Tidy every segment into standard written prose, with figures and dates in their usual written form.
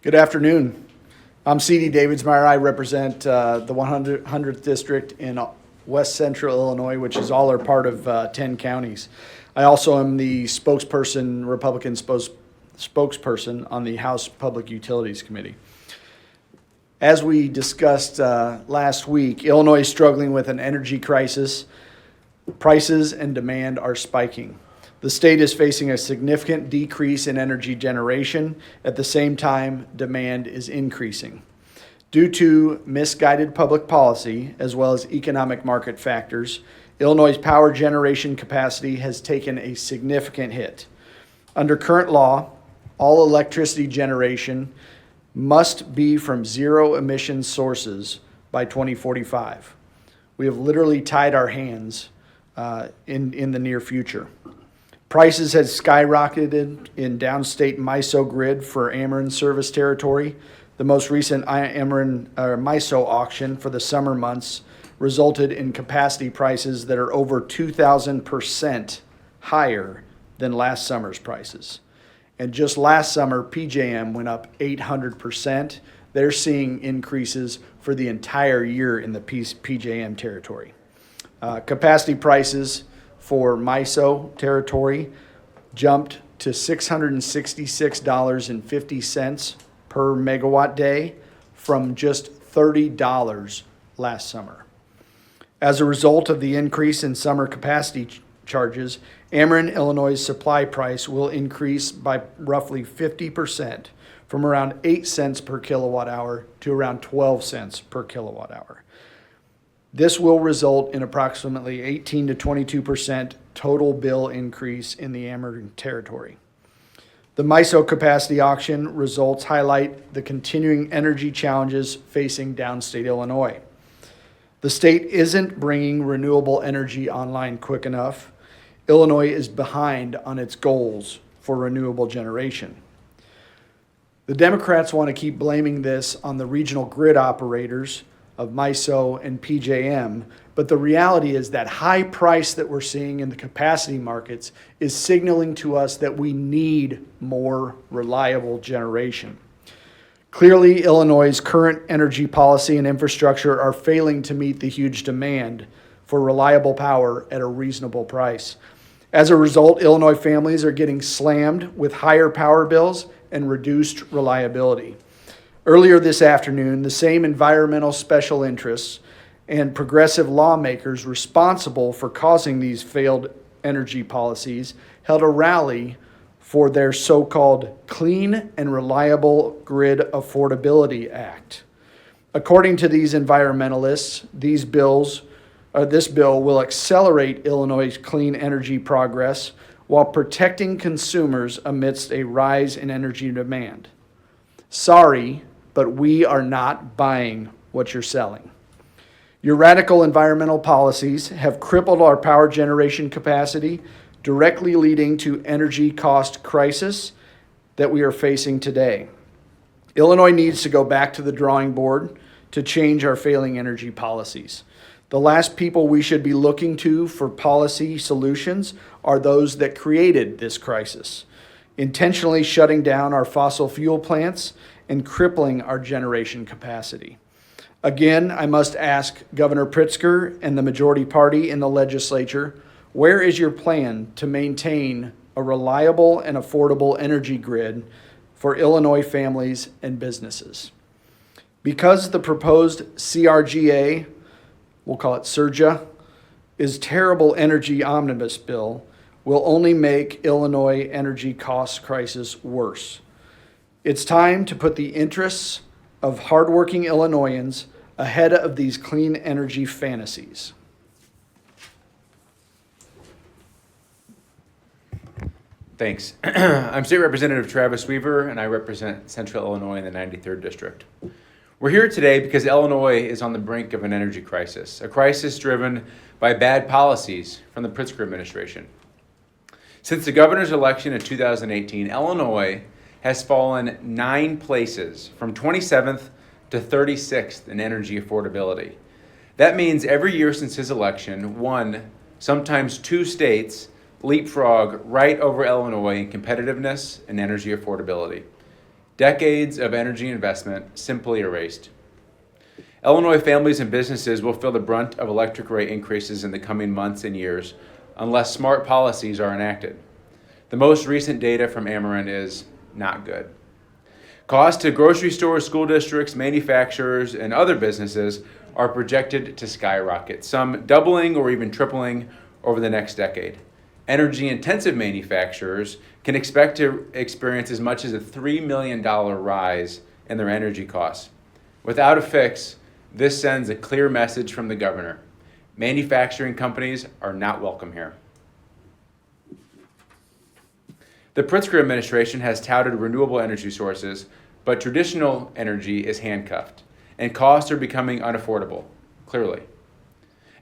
Good afternoon. I'm C.D. Davidsmeyer. I represent the 100th District in West Central Illinois, which is all or part of 10 counties. I also am the Republican spokesperson on the House Public Utilities Committee. As we discussed last week, Illinois is struggling with an energy crisis. Prices and demand are spiking. The state is facing a significant decrease in energy generation. At the same time, demand is increasing. Due to misguided public policy, as well as economic market factors, Illinois' power generation capacity has taken a significant hit. Under current law, all electricity generation must be from zero emission sources by 2045. We have literally tied our hands in the near future. Prices have skyrocketed in downstate MISO grid for Ameren service territory. The most recent MISO auction for the summer months resulted in capacity prices that are over 2,000% higher than last summer's prices. And just last summer, PJM went up 800%. They're seeing increases for the entire year in the PJM territory. Capacity prices for MISO territory jumped to $666.50 per megawatt day from just $30 last summer. As a result of the increase in summer capacity charges, Ameren Illinois' supply price will increase by roughly 50% from around 8 cents per kilowatt hour to around 12 cents per kilowatt hour. This will result in approximately 18 to 22% total bill increase in the Ameren territory. The MISO capacity auction results highlight the continuing energy challenges facing downstate Illinois. The state isn't bringing renewable energy online quick enough. Illinois is behind on its goals for renewable generation. The Democrats want to keep blaming this on the regional grid operators of MISO and PJM, but the reality is that high price that we're seeing in the capacity markets is signaling to us that we need more reliable generation. Clearly, Illinois' current energy policy and infrastructure are failing to meet the huge demand for reliable power at a reasonable price. As a result, Illinois families are getting slammed with higher power bills and reduced reliability. Earlier this afternoon, the same environmental special interests and progressive lawmakers responsible for causing these failed energy policies held a rally for their so-called Clean and Reliable Grid Affordability Act. According to these environmentalists, this bill will accelerate Illinois' clean energy progress while protecting consumers amidst a rise in energy demand. Sorry, but we are not buying what you're selling. Your radical environmental policies have crippled our power generation capacity, directly leading to energy cost crisis that we are facing today. Illinois needs to go back to the drawing board to change our failing energy policies. The last people we should be looking to for policy solutions are those that created this crisis, intentionally shutting down our fossil fuel plants and crippling our generation capacity. Again, I must ask Governor Pritzker and the majority party in the legislature, where is your plan to maintain a reliable and affordable energy grid for Illinois families and businesses? Because the proposed CRGA, we'll call it SERJA, is terrible energy omnibus bill, will only make Illinois energy cost crisis worse. It's time to put the interests of hardworking Illinoisans ahead of these clean energy fantasies. Thanks. I'm State Representative Travis Weaver, and I represent Central Illinois in the 93rd District. We're here today because Illinois is on the brink of an energy crisis, a crisis driven by bad policies from the Pritzker administration. Since the governor's election in 2018, Illinois has fallen 9 places from 27th to 36th in energy affordability. That means every year since his election, 1, sometimes 2 states leapfrog right over Illinois in competitiveness and energy affordability. Decades of energy investment simply erased. Illinois families and businesses will feel the brunt of electric rate increases in the coming months and years unless smart policies are enacted. The most recent data from Ameren is not good. Costs to grocery stores, school districts, manufacturers, and other businesses are projected to skyrocket, some doubling or even tripling over the next decade. Energy-intensive manufacturers can expect to experience as much as a $3 million rise in their energy costs. Without a fix, this sends a clear message from the governor. Manufacturing companies are not welcome here. The Pritzker administration has touted renewable energy sources, but traditional energy is handcuffed, and costs are becoming unaffordable, clearly.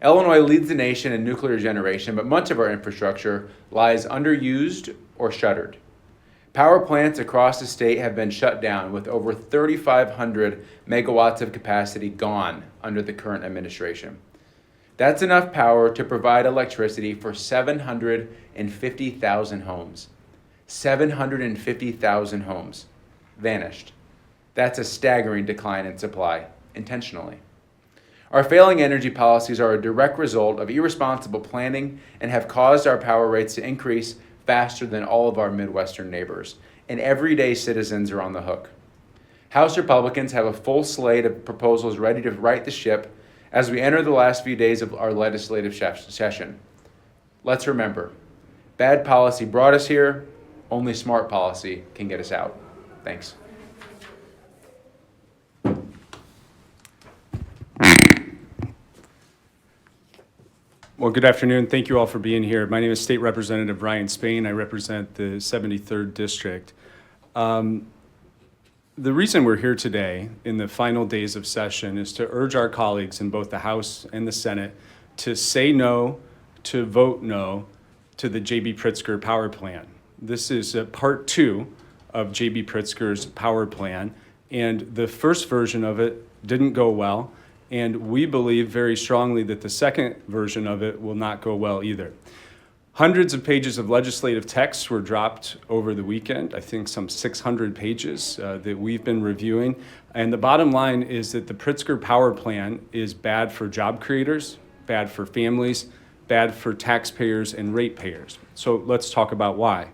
Illinois leads the nation in nuclear generation, but much of our infrastructure lies underused or shuttered. Power plants across the state have been shut down, with over 3,500 megawatts of capacity gone under the current administration. That's enough power to provide electricity for 750,000 homes. 750,000 homes vanished. That's a staggering decline in supply, intentionally. Our failing energy policies are a direct result of irresponsible planning and have caused our power rates to increase faster than all of our Midwestern neighbors, and everyday citizens are on the hook. House Republicans have a full slate of proposals ready to right the ship as we enter the last few days of our legislative session. Let's remember, bad policy brought us here. Only smart policy can get us out. Thanks. Well, good afternoon. Thank you all for being here. My name is State Representative Ryan Spain. I represent the 73rd District. The reason we're here today in the final days of session is to urge our colleagues in both the House and the Senate to say no, to vote no to the J.B. Pritzker power plan. This is part 2 of J.B. Pritzker's power plan, and the first version of it didn't go well, and we believe very strongly that the second version of it will not go well either. Hundreds of pages of legislative texts were dropped over the weekend, I think some 600 pages that we've been reviewing, and the bottom line is that the Pritzker power plan is bad for job creators, bad for families, bad for taxpayers and ratepayers. So let's talk about why.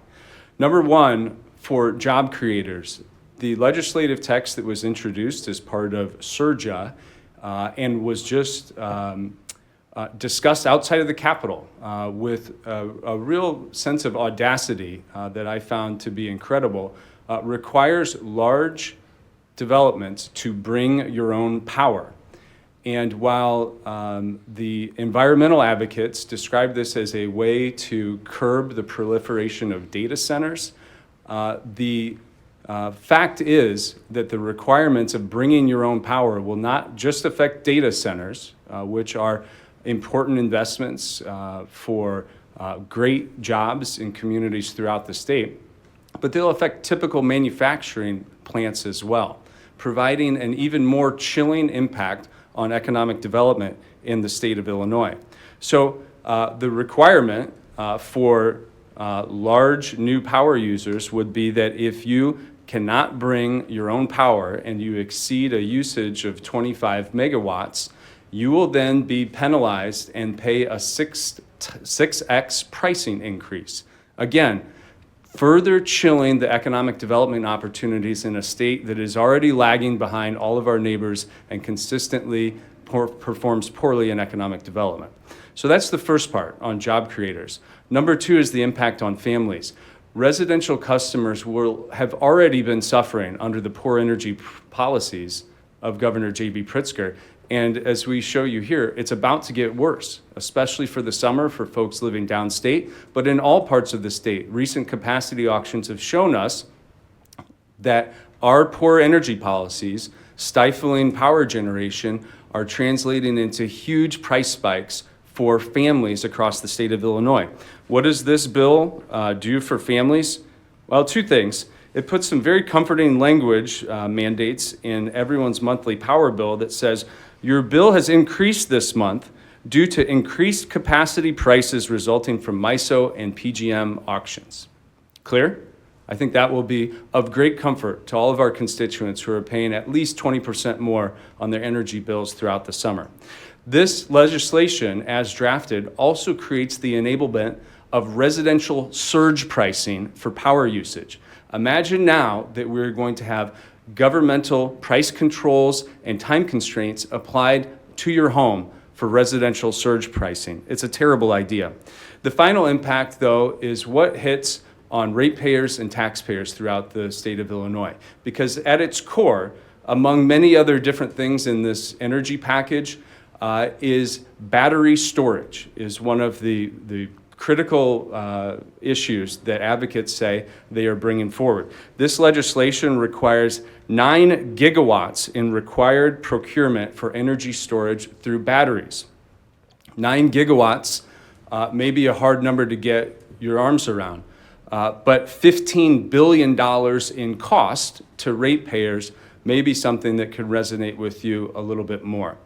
Number one, for job creators, the legislative text that was introduced as part of SURJA and was just discussed outside of the Capitol with a real sense of audacity that I found to be incredible, requires large developments to bring your own power. And while the environmental advocates describe this as a way to curb the proliferation of data centers, the fact is that the requirements of bringing your own power will not just affect data centers, which are important investments for great jobs in communities throughout the state, but they'll affect typical manufacturing plants as well, providing an even more chilling impact on economic development in the state of Illinois. So the requirement for large new power users would be that if you cannot bring your own power and you exceed a usage of 25 megawatts, you will then be penalized and pay a 6x pricing increase. Again, further chilling the economic development opportunities in a state that is already lagging behind all of our neighbors and consistently performs poorly in economic development. So that's the first part on job creators. Number 2 is the impact on families. Residential customers will have already been suffering under the poor energy policies of Governor J.B. Pritzker. And as we show you here, it's about to get worse, especially for the summer for folks living downstate, but in all parts of the state. Recent capacity auctions have shown us that our poor energy policies, stifling power generation, are translating into huge price spikes for families across the state of Illinois. What does this bill do for families? Well, 2 things. It puts some very comforting language mandates in everyone's monthly power bill that says, your bill has increased this month due to increased capacity prices resulting from MISO and PJM auctions. Clear? I think that will be of great comfort to all of our constituents who are paying at least 20% more on their energy bills throughout the summer. This legislation, as drafted, also creates the enablement of residential surge pricing for power usage. Imagine now that we're going to have governmental price controls and time constraints applied to your home for residential surge pricing. It's a terrible idea. The final impact, though, is what hits on ratepayers and taxpayers throughout the state of Illinois. Because at its core, among many other different things in this energy package, is battery storage, is one of the critical issues that advocates say they are bringing forward. This legislation requires 9 gigawatts in required procurement for energy storage through batteries. 9 gigawatts may be a hard number to get your arms around, but $15 billion in cost to ratepayers may be something that could resonate with you a little bit more.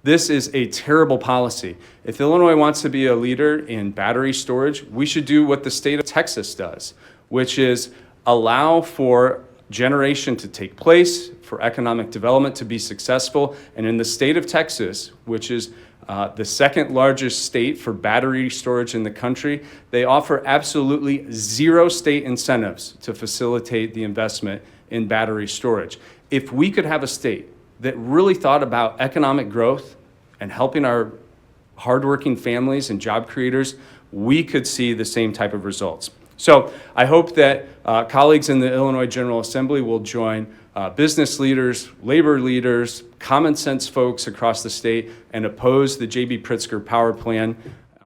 This is a terrible policy. If Illinois wants to be a leader in battery storage, we should do what the state of Texas does, which is allow for generation to take place, for economic development to be successful. And in the state of Texas, which is the second largest state for battery storage in the country, they offer absolutely zero state incentives to facilitate the investment in battery storage. If we could have a state that really thought about economic growth and helping our hardworking families and job creators, we could see the same type of results. So I hope that colleagues in the Illinois General Assembly will join business leaders, labor leaders, common sense folks across the state and oppose the J.B. Pritzker power plan